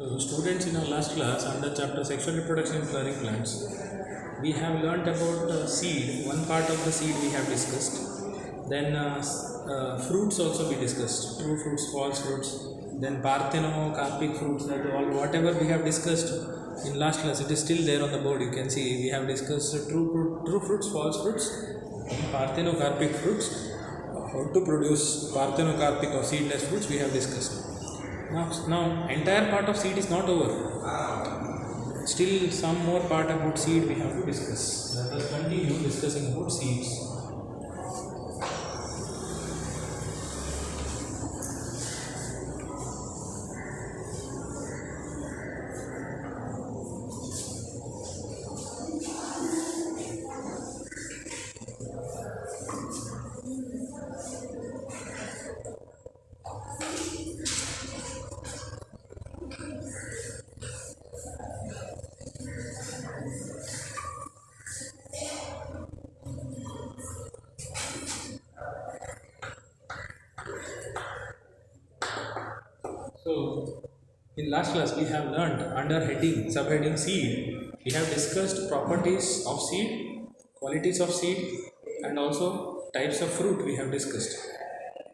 Students, in our last class under chapter sexual reproduction in flowering plants, we have learnt about seed. One part of the seed we have discussed. Then fruits also we discussed. True fruits, false fruits. Then parthenocarpic fruits. That all whatever we have discussed in last class, it is still there on the board. You can see we have discussed true fruits, false fruits, parthenocarpic fruits. How to produce parthenocarpic or seedless fruits we have discussed. Now, entire part of seed is not over. Still, some more part about seed we have to discuss. Let us continue discussing about seeds. So, in last class we have learned under subheading seed, we have discussed properties of seed, qualities of seed, and also types of fruit we have discussed.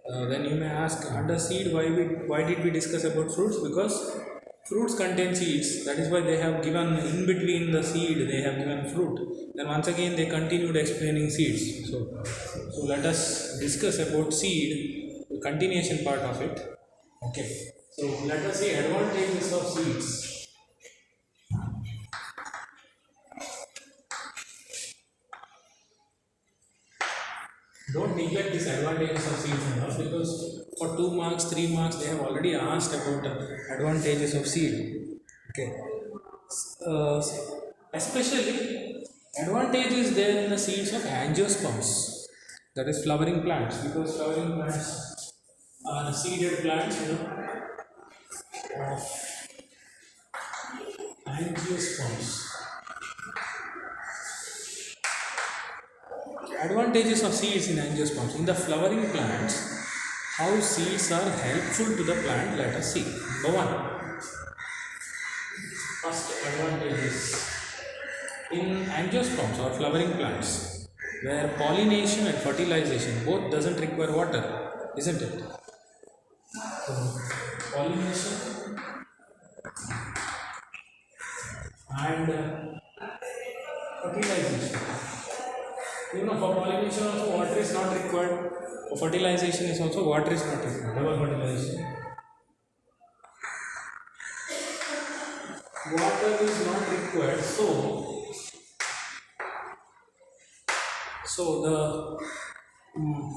Then you may ask, under seed, why did we discuss about fruits? Because fruits contain seeds. That is why they have given in between the seed they have given fruit. Then once again they continued explaining seeds. So let us discuss about seed, the continuation part of it. Okay. So let us see advantages of seeds. Don't neglect these advantages of seeds enough, because for 2 marks, 3 marks, they have already asked about advantages of seed. Okay. Uh, Especially advantage is there in the seeds of angiosperms, that is flowering plants, because flowering plants are seeded plants, of angiosperms. Advantages of seeds in angiosperms. In the flowering plants, how seeds are helpful to the plant, let us see. Number 1. First advantage is in angiosperms or flowering plants, where pollination and fertilization both doesn't require water, isn't it? So, pollination and fertilization. For pollination also water is not required. For fertilization is also water is not required. Double fertilization. Water is not required. So the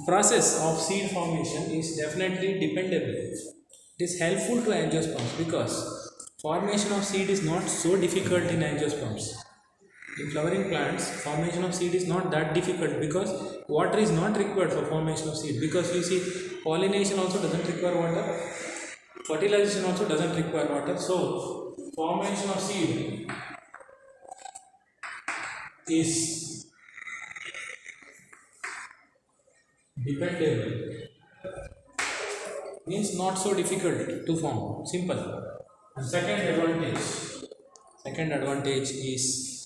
process of seed formation is definitely dependable. It is helpful to angiosperms because formation of seed is not so difficult in angiosperms. In flowering plants, formation of seed is not that difficult because water is not required for formation of seed, because you see pollination also doesn't require water, fertilization also doesn't require water. So formation of seed is dependable, means not so difficult to form, simple. And second advantage is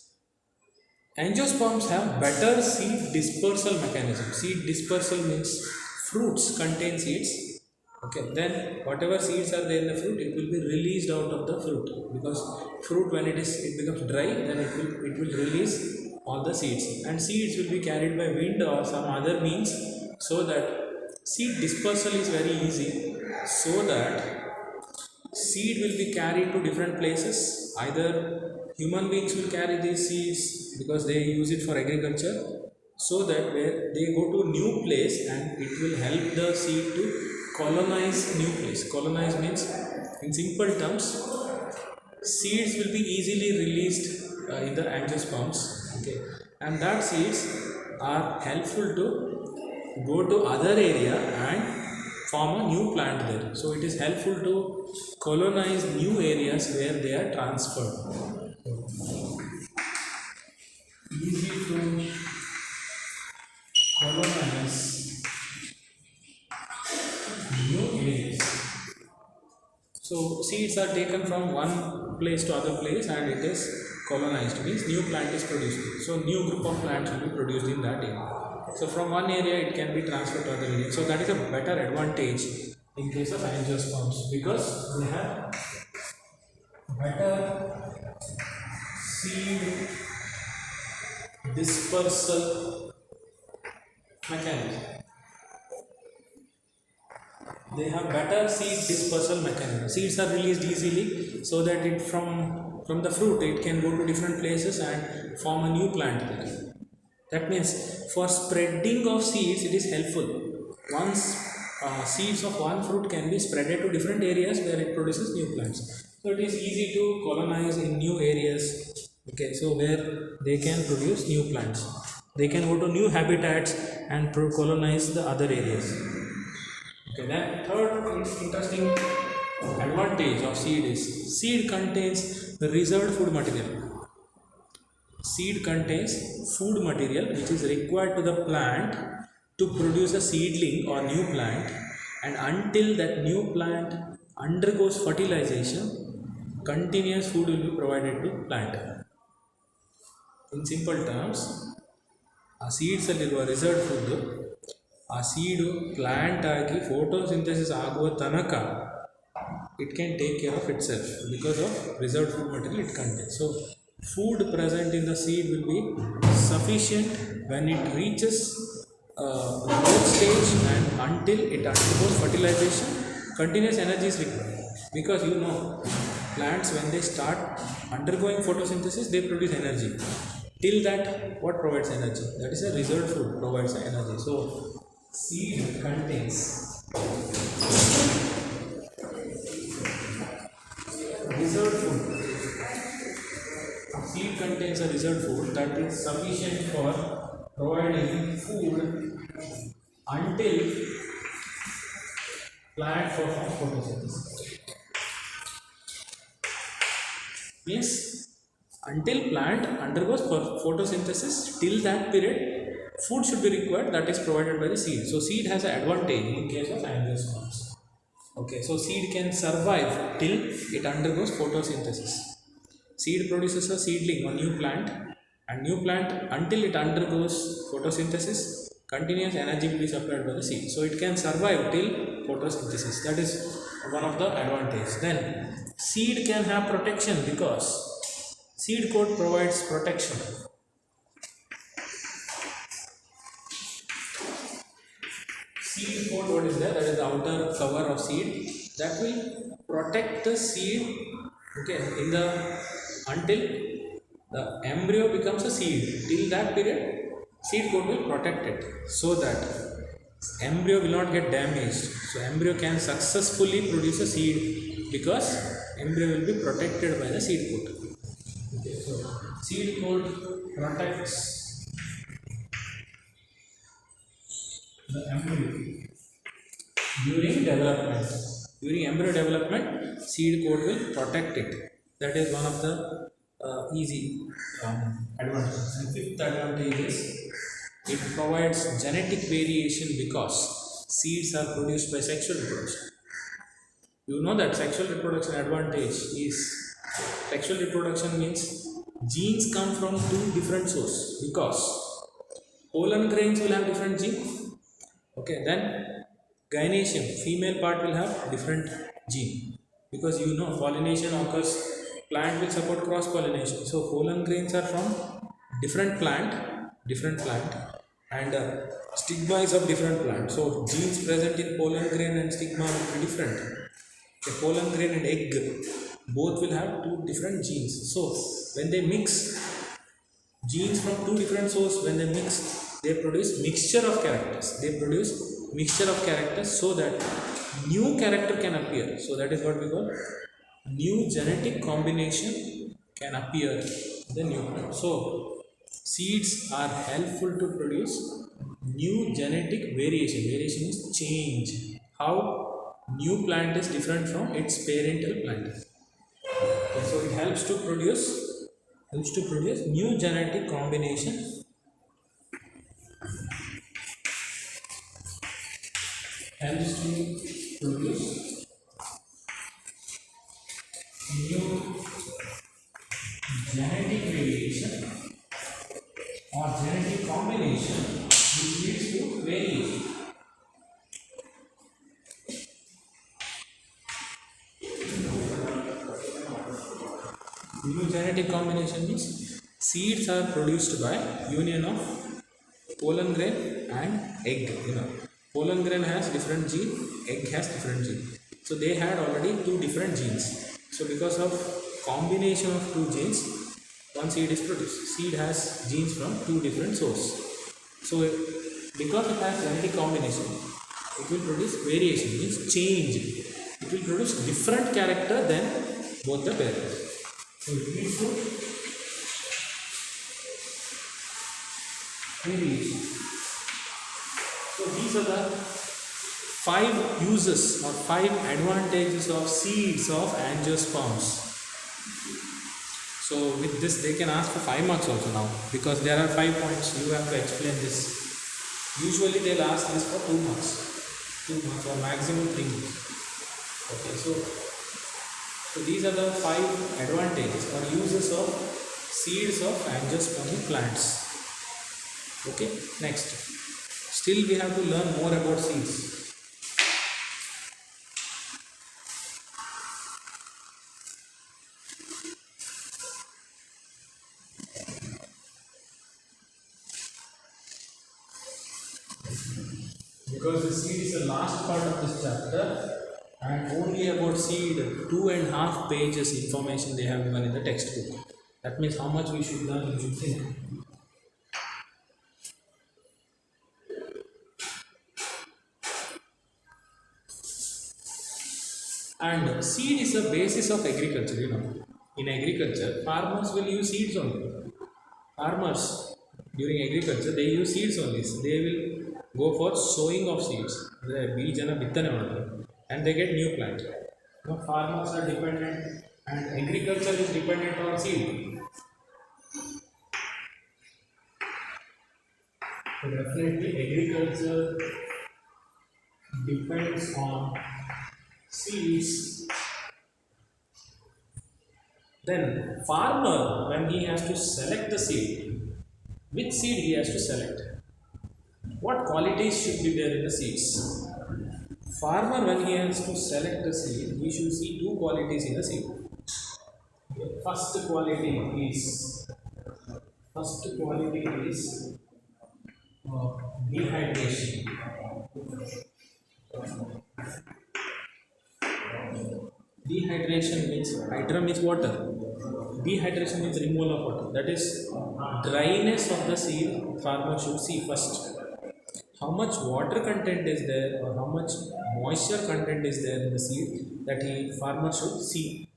angiosperms have better seed dispersal mechanism. Seed dispersal means fruits contain seeds. Okay, then whatever seeds are there in the fruit, it will be released out of the fruit, because fruit, when it becomes dry, then it will release all the seeds, and seeds will be carried by wind or some other means, so that seed dispersal is very easy, so that seed will be carried to different places. Either human beings will carry these seeds because they use it for agriculture, so that where they go to new place and it will help the seed to colonize new place. Colonize means, in simple terms, seeds will be easily released in the angiosperms. Okay, and that seeds are helpful to go to other area and form a new plant there. So it is helpful to colonize new areas where they are transferred. Easy to colonize new areas. So seeds seeds are taken from one place to other place and it is colonized, means new plant is produced. So new group of plants will be produced in that area. So from one area it can be transferred to other area. So that is a better advantage in case of angiosperms because they have better seed dispersal mechanism. They have better seed dispersal mechanism. Seeds are released easily so that it from the fruit it can go to different places and form a new plant there. That means for spreading of seeds it is helpful. Once seeds of one fruit can be spreaded to different areas where it produces new plants. So it is easy to colonize in new areas. Okay, so where they can produce new plants. They can go to new habitats and colonize the other areas. Okay, then third interesting advantage of seed is seed contains reserved food material. Seed contains food material which is required to the plant to produce a seedling or new plant, and until that new plant undergoes fertilization, continuous food will be provided to plant. In simple terms, ಆ seeds ಅಲ್ಲಿರುವ reserve food ಆ ಸೀಡು plant ಆಗಿ photosynthesis ಆಗುವ ತನಕ it can take care of itself because of reserved food material it contains. So food present in the seed will be sufficient when it reaches the growth stage, and until it undergoes fertilization, continuous energy is required. Because you know, plants when they start undergoing photosynthesis they produce energy. Till that, what provides energy? That is a reserved food provides energy. So seed contains reserved food. Seed contains a reserved food that is sufficient for providing food until plant performs photosynthesis. Means until plant undergoes photosynthesis, till that period food should be required that is provided by the seed. So seed has an advantage in case of angiosperms. Okay, so seed can survive till it undergoes photosynthesis. Seed produces a seedling or new plant, and new plant until it undergoes photosynthesis, continuous energy will be supplied by the seed. So it can survive till photosynthesis. That is one of the advantage. Then seed can have protection because seed coat provides protection. Seed coat, what is that? That is the outer cover of seed that will protect the seed. Okay, in the until the embryo becomes a seed, till that period seed coat will protect it so that embryo will not get damaged. So embryo can successfully produce a seed because embryo will be protected by the seed coat. Okay, so seed coat protects the embryo during development. During embryo development, seed coat will protect it. That is one of the easy advantages. And fifth advantage is it provides genetic variation because seeds are produced by sexual reproduction. You know that sexual reproduction advantage is sexual reproduction means genes come from two different sources, because pollen grains will have different genes. Okay, then gynoecium, female part will have different gene, because you know pollination occurs, plant will support cross pollination. So pollen grains are from different plant, and stigma is of different plant. So genes present in pollen grain and stigma will be different. The pollen grain and egg both will have two different genes. So when they mix genes from two different sources, when they mix, they produce mixture of characters. So that new character can appear. So that is what we call new genetic combination can appear in the new plant. So seeds are helpful to produce new genetic variation. Variation is change. How new plant is different from its parental plant. Okay, so it helps to produce new genetic combination. Helps to produce new genetic variation or genetic combination which leads to variation. New genetic combination means seeds are produced by union of pollen grain and egg. Pollen grain has different gene, egg has different gene. So they had already two different genes. So because of combination of two genes, one seed is produced. Seed has genes from two different sources. So because it has genetic combination, it will produce variation, means change. It will produce different character than both the parents. So it leads to variation. So these are the 5 uses or 5 advantages of seeds of angiosperms. So with this they can ask for 5 marks also now, because there are 5 points you have to explain this. Usually they'll ask this for 2 marks. 2 marks or maximum 3 marks. Okay, so these are the 5 advantages or uses of seeds of angiospermic plants. Okay, next. Still we have to learn more about seeds. Because the seed is the last part of this chapter and only about seed 2.5 pages information they have given in the textbook. That means how much we should learn, you should think. And seed is the basis of agriculture. In agriculture, farmers will use seeds only. Farmers during agriculture, they use seeds only. They will go for sowing of seeds. And they get new plant. Farmers are dependent and agriculture is dependent on seed. So definitely agriculture depends on seeds. Then farmer, when he has to select the seed, which seed he has to select? What qualities should be there in the seeds? Farmer, when he has to select the seed, he should see 2 qualities in the seed. First quality is dehydration. Dehydration means hydra means water. Dehydration means removal of water. That is dryness of the seed. Farmer should see first. How much water content is there or how much moisture content is there in the seed, that farmer should see.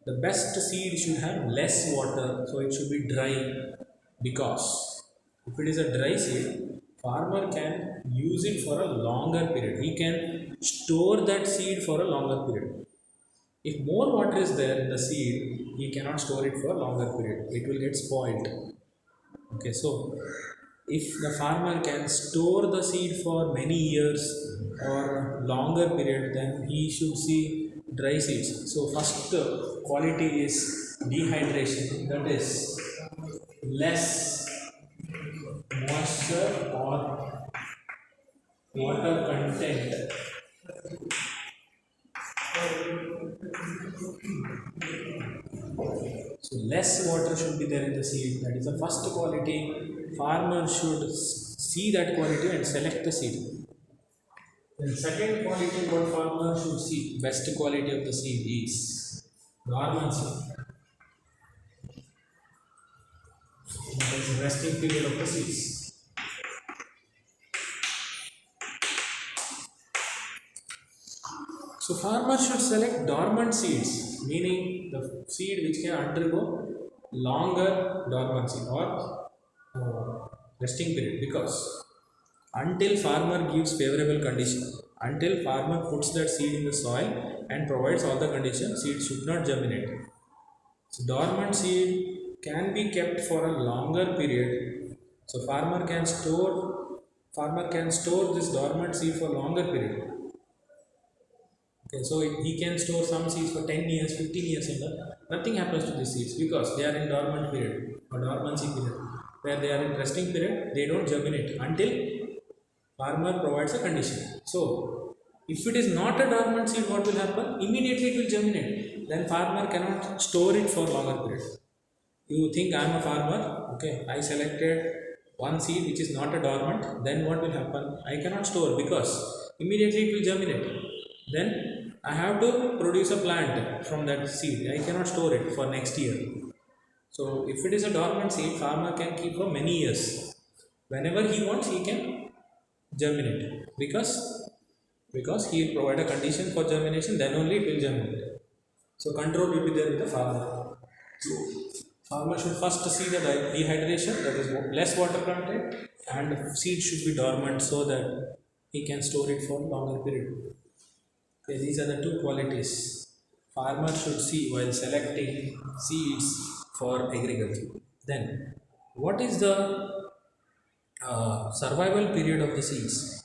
The best seed should have less water, so it should be dry, because if it is a dry seed, farmer can use it for a longer period. He can store that seed for a longer period. If more water is there in the seed, he cannot store it for a longer period. It will get spoiled. Okay, so if the farmer can store the seed for many years or longer period, then he should see dry seeds. So first quality is dehydration, that is less moisture or water content. So less water should be there in the seed. That is the first quality. Farmer should see that quality and select the seed. Then second quality what farmer should see, best quality of the seed is dormancy. That is the resting period of the seeds. So farmer should select dormant seeds, meaning the seed which can undergo longer dormancy or resting period, because until farmer gives favorable condition, until farmer puts that seed in the soil and provides all the conditions, seed should not germinate. So dormant seed can be kept for a longer period. So farmer can store this dormant seed for longer period. Okay, so he can store some seeds for 10 years, 15 years, and nothing happens to these seeds because they are in dormant period or dormancy period. Where they are in resting period, they don't germinate until farmer provides a condition. So, if it is not a dormant seed, what will happen? Immediately it will germinate. Then farmer cannot store it for longer period. You think I am a farmer, okay? I selected one seed which is not a dormant. Then what will happen? I cannot store because immediately it will germinate. Then I have to produce a plant from that seed. I cannot store it for next year. So if it is a dormant seed, farmer can keep for many years. Whenever he wants, he can germinate because he will provide a condition for germination. Then only it will germinate. So control will be there with the farmer. So farmer should first see the dehydration, that is less water content, and seed should be dormant so that he can store it for longer period. Okay, these are the two qualities farmer should see while selecting seeds for agriculture. Then, what is the survival period of the seeds?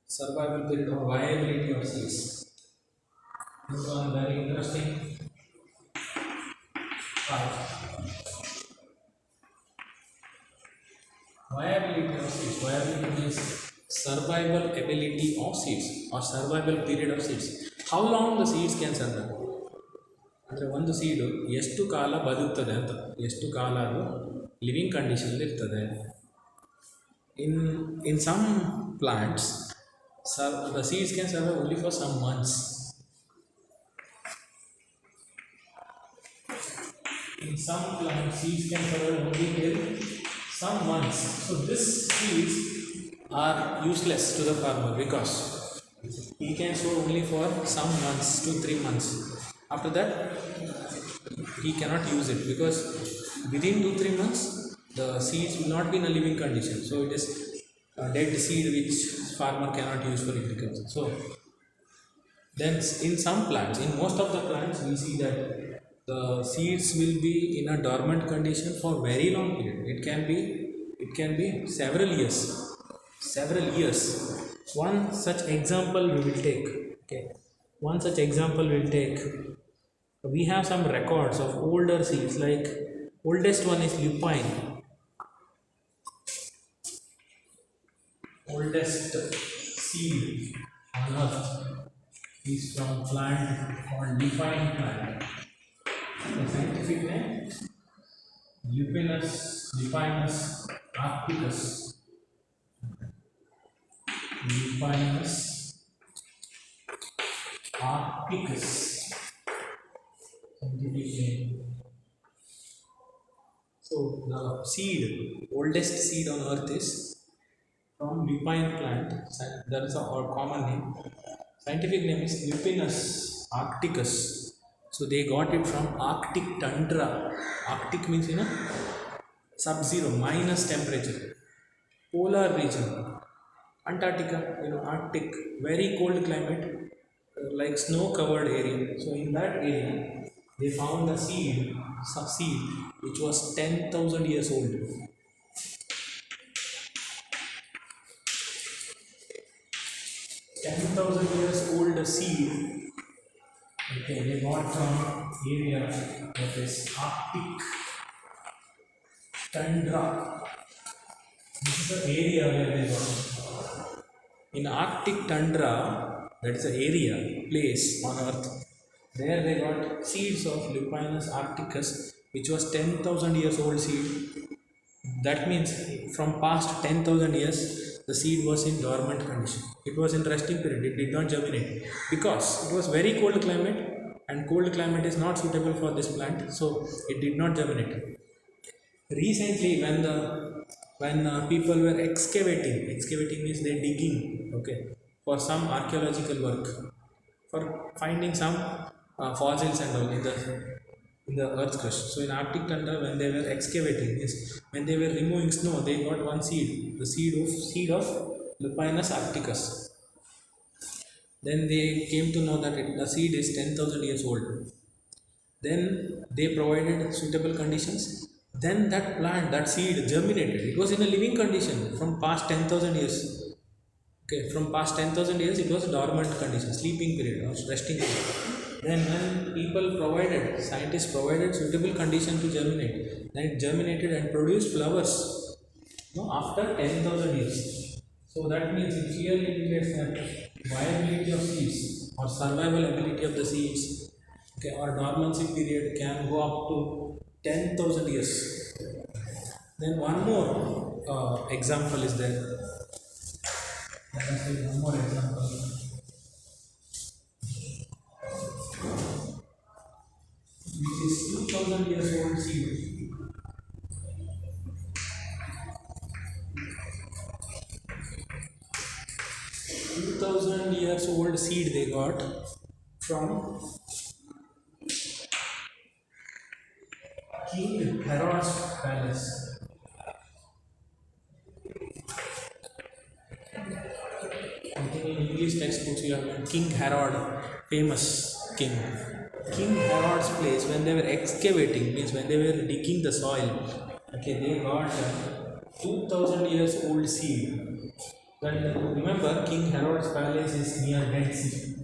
Survival period or viability of seeds. This one very interesting part. Viability of seeds. Viability means survival ability of seeds or survival period of seeds. How long the seeds can survive? ಅಂದರೆ ಒಂದು ಸೀಡು ಎಷ್ಟು ಕಾಲ ಬದುಕ್ತದೆ ಅಂತ, ಎಷ್ಟು ಕಾಲ ಅದು living ಕಂಡೀಷನಲ್ಲಿ ಇರ್ತದೆ. In some plants the seeds can survive only for some months. In some plants, seeds can survive only till some months. So these seeds are useless to the farmer because he can store only for some months, 2-3 months. After that, he cannot use it because within 2-3 months the seeds will not be in a living condition. So it is a dead seed which farmer cannot use for agriculture. So then in some plants, in most of the plants, we see that the seeds will be in a dormant condition for very long period. It can be several years. One such example we will take. Okay, one such example we'll take. We have some records of older seeds, like oldest one is lupine. Oldest seed on earth is from plant called lupine plant. The scientific name Lupinus arcticus. Lupinus arcticus. Scientific name. So the seed, oldest seed on earth is from lupine plant. That is our common name. Scientific name is Lupinus arcticus. So they got it from Arctic tundra. Arctic means sub-zero, minus temperature. Polar region. Antarctica, Arctic, very cold climate, like snow-covered area. So in that area, they found a seed which was 10,000 years old. 10,000 years old seed. Okay, they got from area that is Arctic tundra. This is the area where they got. In Arctic tundra, that is the area, place on Earth, there they got seeds of Lupinus arcticus, which was 10,000 years old seed. That means from past 10,000 years, the seed was in dormant condition. It was in resting period. It did not germinate because it was very cold climate, and cold climate is not suitable for this plant, so it did not germinate. Recently, when people were excavating means they're digging, okay, for some archaeological work, for finding some fossils and all in the earth crust. So in Arctic tundra, when they were excavating, when they were removing snow, they got one seed, the seed of Lupinus arcticus. Then they came to know that the seed is 10,000 years old. Then they provided suitable conditions. Then that seed germinated. It was in a living condition from past 10,000 years. Okay, from past 10,000 years it was dormant condition, sleeping period or resting period. Then when people provided, scientists provided suitable condition to germinate, then it germinated and produced flowers, after 10,000 years. So that means it clearly indicates that viability of seeds or survival ability of the seeds, okay, or dormancy period can go up to 10,000 years. Then one more example is there. Let us take one more example, which is 2000 years old seed. 2000 years old seed they got from King Herod's palace. I think in English textbooks you have King Herod, famous king. King Herod's place, when they were excavating, means when they were digging the soil, okay, they got 2000 years old seed. Then remember, King Herod's palace is near Dead Sea.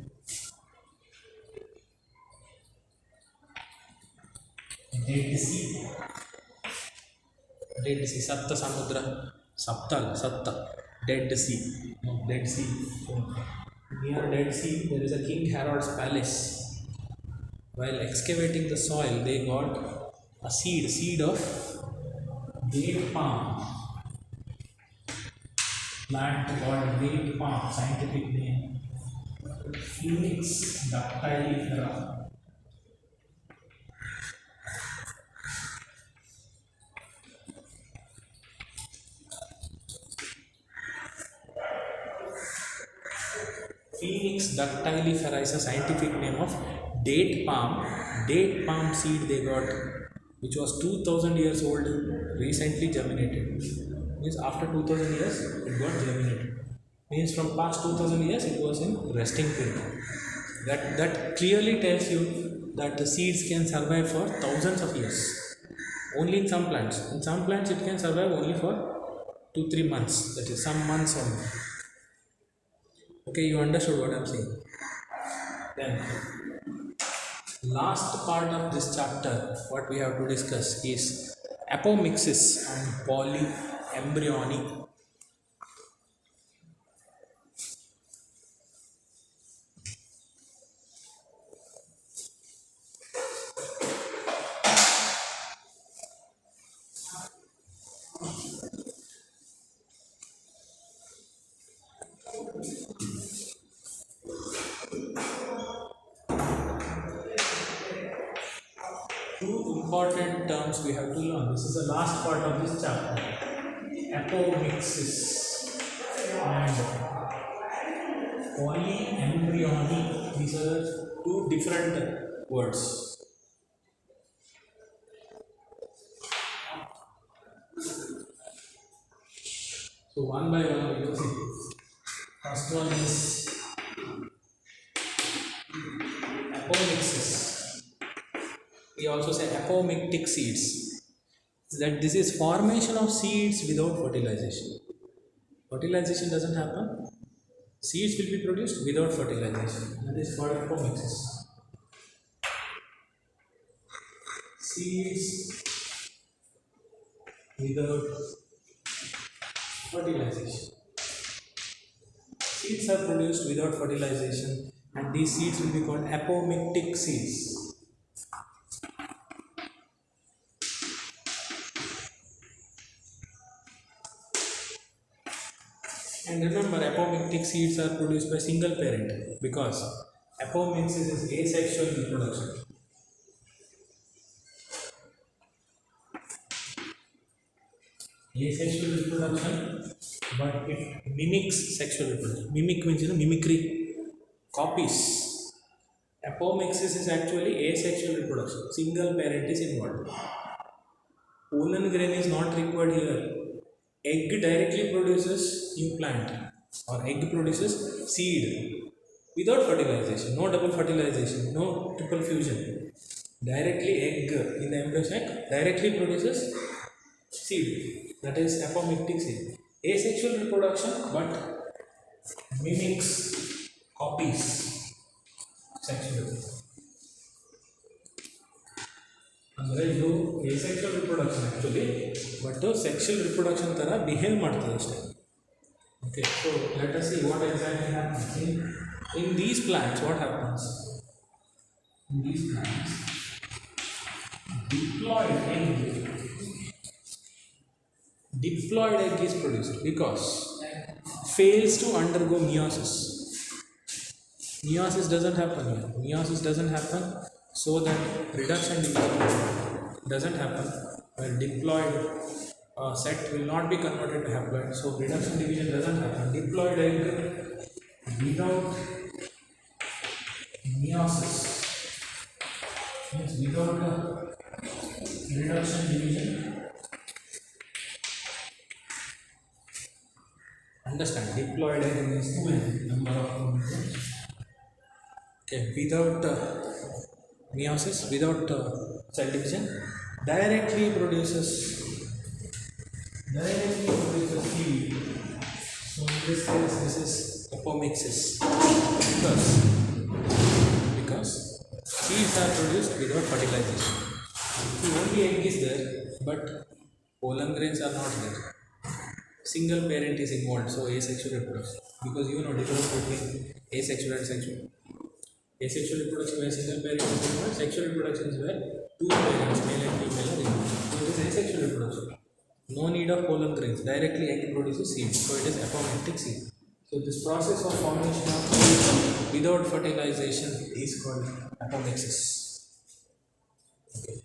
Dead Sea. Dead Sea, Sapta Samudra, Saptal, Satta, Dead Sea, no, Dead Sea. So, near Dead Sea, there is a King Herod's palace. While excavating the soil, they got a seed of date palm. Plant called date palm, scientific name Phoenix dactylifera. Phoenix dactylifera is a scientific name of date palm. Date palm seed they got, which was 2000 years old, recently germinated. Means after 2000 years it got germinated. Means from past 2000 years it was in resting period. That clearly tells you that the seeds can survive for thousands of years. Only in some plants. In some plants it can survive only for 2-3 months. That is some months only. Okay, you understood what I am saying. Then, last part of this chapter, what we have to discuss is apomixis and polyembryony. Two important terms we have to learn. This is the last part of this chapter. Apomixis and polyembryony. These are two different words. So one by one we will see. First one is apomixis. We also say apomictic seeds. That this is formation of seeds without fertilization. Fertilization doesn't happen. Seeds will be produced without fertilization. That is called apomixis. Seeds without fertilization. Seeds are produced without fertilization, and these seeds will be called apomictic seeds. And remember, apomictic seeds are produced by single parent because apomixis is asexual reproduction. Asexual reproduction, but it mimics sexual reproduction. Mimic means mimicry, copies. Apomixis is actually asexual reproduction. Single parent is involved. Pollen grain is not required here. Egg directly produces new plant, or egg produces seed without fertilization, no double fertilization, no triple fusion. Directly egg in the embryo sac directly produces seed, that is apomictic seed. Asexual reproduction, but mimics, copies sexually. ಅಂದರೆ ಇದು asexual reproduction actually, but sexual reproduction ಥರ behave ಮಾಡ್ತದೆ ಅಷ್ಟೇ. Okay, so let us see what exactly happens. In these plants, what happens? In these plants, diploid egg is produced because fails to undergo meiosis. Meiosis doesn't happen here. Meiosis doesn't happen, so that reduction division doesn't happen. Where diploid set will not be converted to haploid, so reduction division doesn't happen. Diploid egg without meiosis means without reduction division. Understand? Diploid egg means 2n number of chromosomes. Okay, without meiosis, without cell division, directly produces seed. So in this case, this is apomixis because seeds are produced without fertilization. The only egg is there, but pollen grains are not there. Single parent is involved, so asexual reproduction. Because you know difference between asexual and sexual. Asexual reproduction where single parent is involved, sexual reproduction is where two parents, male and female, are involved. So it is asexual reproduction. No need of pollen grains. Directly egg produces seed. So it is apomictic seed. So this process of formation of seed without fertilization is called apomixis. Okay.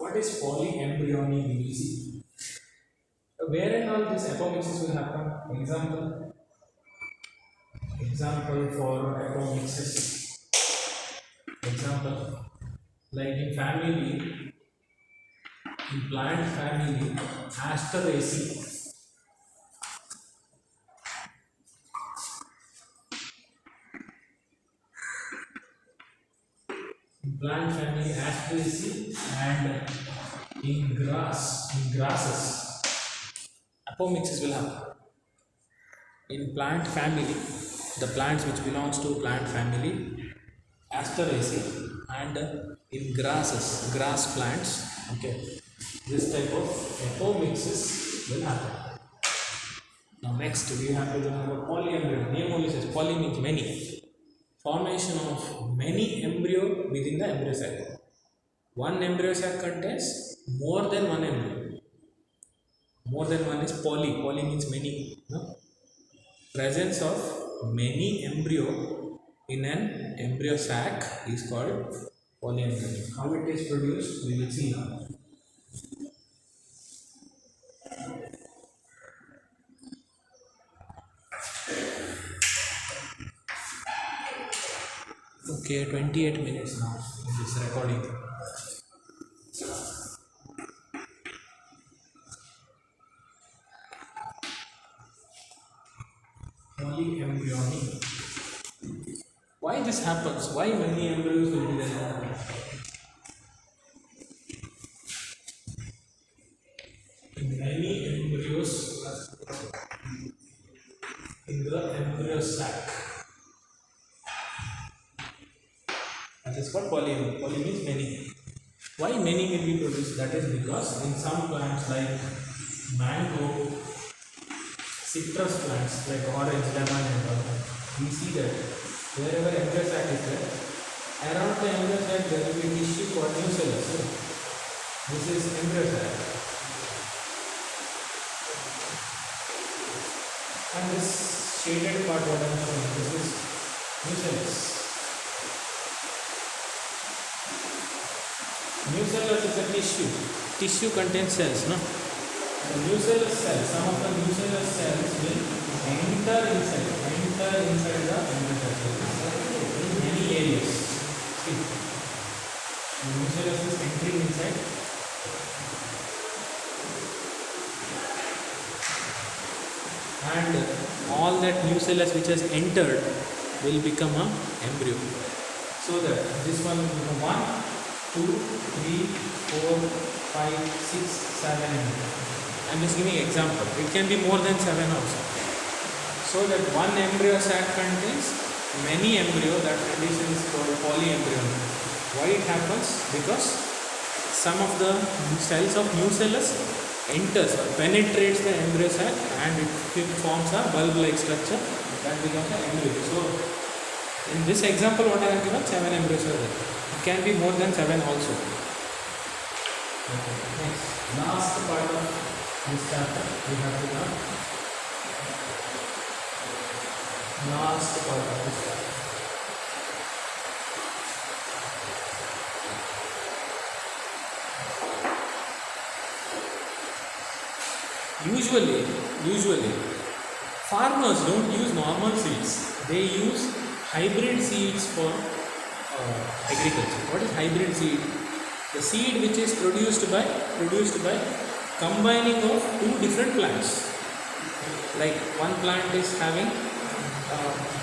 What is polyembryony? We will see. Where and all this apomixis will happen? Example for apomixis. Example, like in plant family, Asteraceae. In plant family, Asteraceae, and in grasses, apomixis will happen. In plant family, the plants which belongs to plant family, Asteraceae, and in grass plants, okay, this type of apomixis will happen. Now next we have to remember polyembryo. Name only says poly means many. Formation of many embryo within the embryo sac. One embryo sac contains more than one embryo. More than one is poly. Poly means many. No? Presence of many embryo in an embryo sac is called polyembryony. How it is produced, we will see now. Okay, 28 minutes now in this recording. Polyembryony. Why this happens? Why many embryos will be there? Many embryos in the embryo sac. That is called polyembryony. Poly means many. Why many will be produced? That is because in some plants like mango, citrus plants like orange, lemon, and all, we see that wherever embryo sac is there, around the embryo sac there will be tissue called nucellus. This is embryo sac. And this shaded part what I am showing, this is nucellus. Nucellus is a tissue. Tissue contains cells, no? The nucellus cells, some of the nucellus cells will enter inside the embryo sac in many areas. See, the nucellus is entering inside. And all that nucellus which has entered will become an embryo. So that this one will become 1, 2, 3, 4, 5, 6, 7, I'm just giving example. It can be more than 7 also. So that one embryo sac contains many embryo. That condition is called polyembryony. Why it happens? Because some of the cells of nucellus enters or penetrates the embryo sac and it forms a bulb-like structure that becomes an embryo. So in this example, what I have given, 7 embryos are there. It can be more than 7 also. Okay. Next, last part of this chapter we have to learn. Last part of this chapter. Usually, farmers don't use normal seeds. They use hybrid seeds for agriculture. What is hybrid seed? The seed which is produced by combining of two different plants. Like one plant is having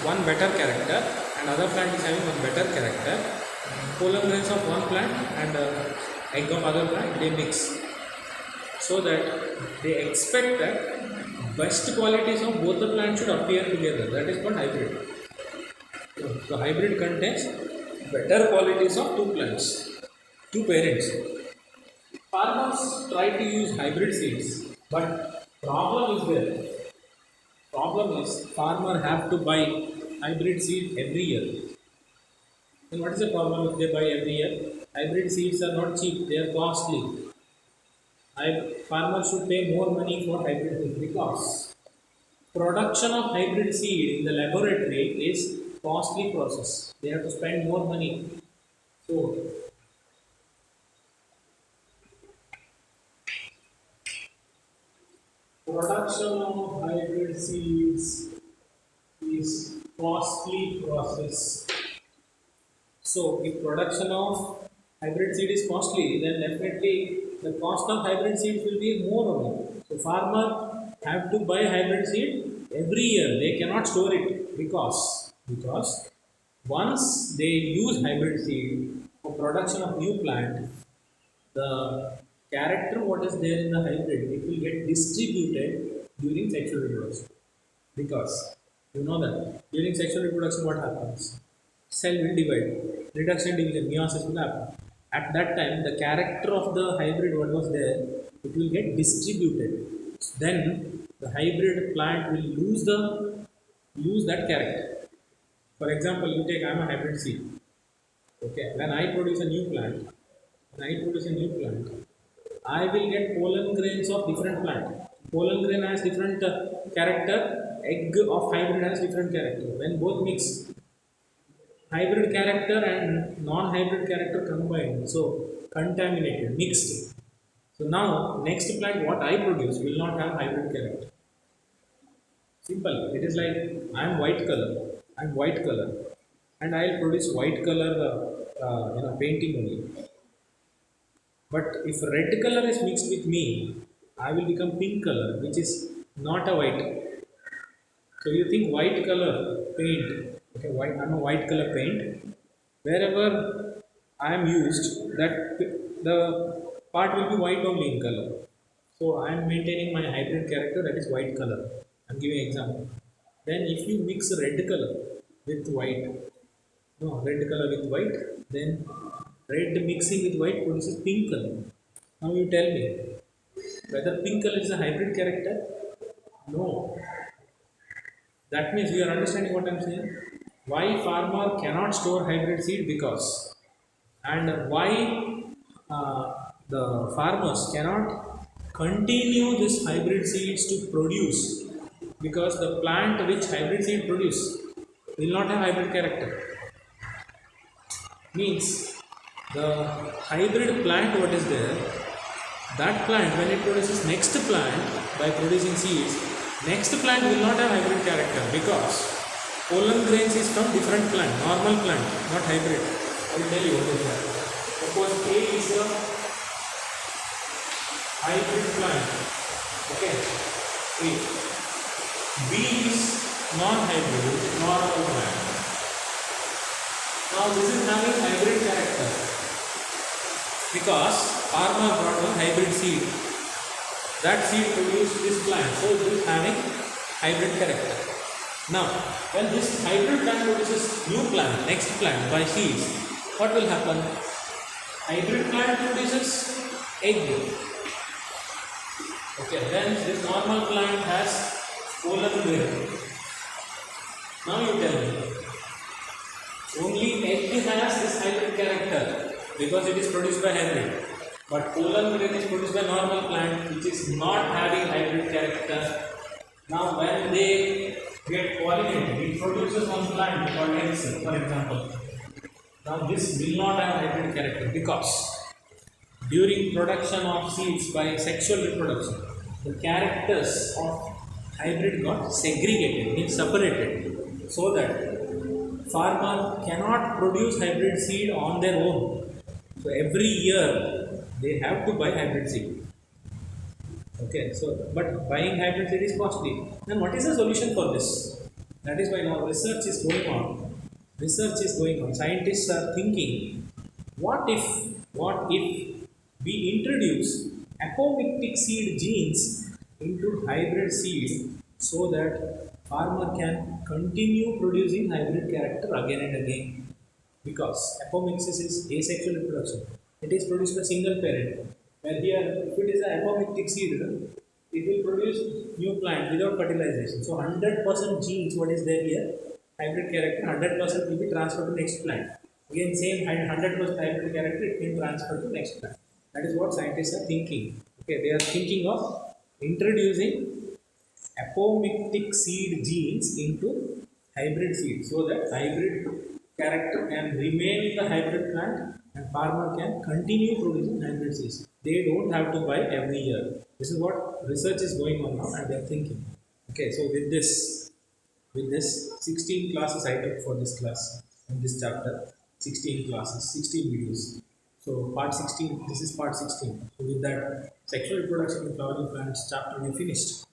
one better character and other plant is having one better character. Pollen grains of one plant and egg of other plant, they mix, so that they expect that best qualities of both the plants should appear together. That is called hybrid. So hybrid contains better qualities of two plants, two parents. Farmers try to use hybrid seeds, but problem is there. Problem is farmer have to buy hybrid seed every year. And what is the problem if they buy every year? Hybrid seeds are not cheap; they are costly. Farmers should pay more money for hybrid seeds because production of hybrid seed in the laboratory is costly process. They have to spend more money. So production of hybrid seeds is costly process. So if production of hybrid seed is costly, then definitely the cost of hybrid seeds will be more only. So farmer have to buy hybrid seed every year. They cannot store it because once they use hybrid seed for production of new plant, the character what is there in the hybrid, it will get distributed during sexual reproduction. Because you know that during sexual reproduction what happens? Cell will divide, reduction, division, meiosis will happen. At that time, the character of the hybrid what was there, it will get distributed. Then the hybrid plant will lose that character. For example, you take I am a hybrid seed. Okay, when I produce a new plant, I will get pollen grains of different plant. Pollen grain has different character. Egg of hybrid has different character. When both mix, hybrid character and non-hybrid character combined, so contaminated, mixed. So now next plant what I produce will not have hybrid character. Simple. It is like I am white color, and I will produce white color painting only. But if red color is mixed with me, I will become pink color, which is not a white. So you think white color paint, okay, white, I'm a white color paint. Wherever I am used, that the part will be white only in color. So I am maintaining my hybrid character, that is white color. I'm giving example. Then if you mix red color with white, no, red color with white, then red mixing with white produces pink color. Now you tell me whether pink color is a hybrid character? No. That means you are understanding what I am saying. Why farmer cannot store hybrid seed? Because, and why the farmers cannot continue this hybrid seeds to produce? Because the plant which hybrid seed produce will not have hybrid character. Means the hybrid plant what is there, that plant when it produces next plant by producing seeds, next plant will not have hybrid character because pollen grains is from different plant, normal plant, not hybrid. I will tell you what is that. Suppose A is a hybrid plant, okay, A. B is non-hybrid, normal plant. Now this is having hybrid character because farmer brought one hybrid seed. that seed produced this plant. So it is having hybrid character. Now, when this hybrid plant produces new plant, next plant by seeds, what will happen? Hybrid plant produces egg. Okay, then this normal plant has pollen grain. Now you tell me, only egg has this hybrid character because it is produced by hybrid. But pollen grain is produced by normal plant which is not having hybrid character. Now when they get pollinated, it produces one plant called eggs, for example. Now this will not have hybrid character because during production of seeds by sexual reproduction, the characters of hybrid got segregated, means separated, so that farmer cannot produce hybrid seed on their own. So every year they have to buy hybrid seed. Okay, so but buying hybrid seed is costly. Then what is the solution for this? That is why now research is going on. Research is going on. Scientists are thinking, what if we introduce apomictic seed genes into hybrid seed so that farmer can continue producing hybrid character again and again, because apomixis is asexual reproduction. It is produced by single parent. Where here, if it is an apomictic seed, it will produce new plant without fertilization. So 100% genes, what is there here, hybrid character, 100% will be transferred to next plant. Again, same 100% hybrid character, it can transfer to next plant. That is what scientists are thinking. Okay, they are thinking of introducing apomictic seed genes into hybrid seed so that hybrid character can remain in the hybrid plant and farmer can continue producing hybrid seeds. They don't have to buy every year. This is what research is going on now and they are thinking. Okay, so with this 16 classes I took for this class in this chapter, 16 classes, 16 videos. So part 16, this is part 16. So with that, sexual reproduction in flowering plants chapter we finished.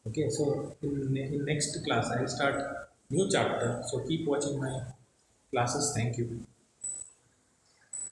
Okay, so in next class I will start new chapter. So keep watching my classes. Thank you.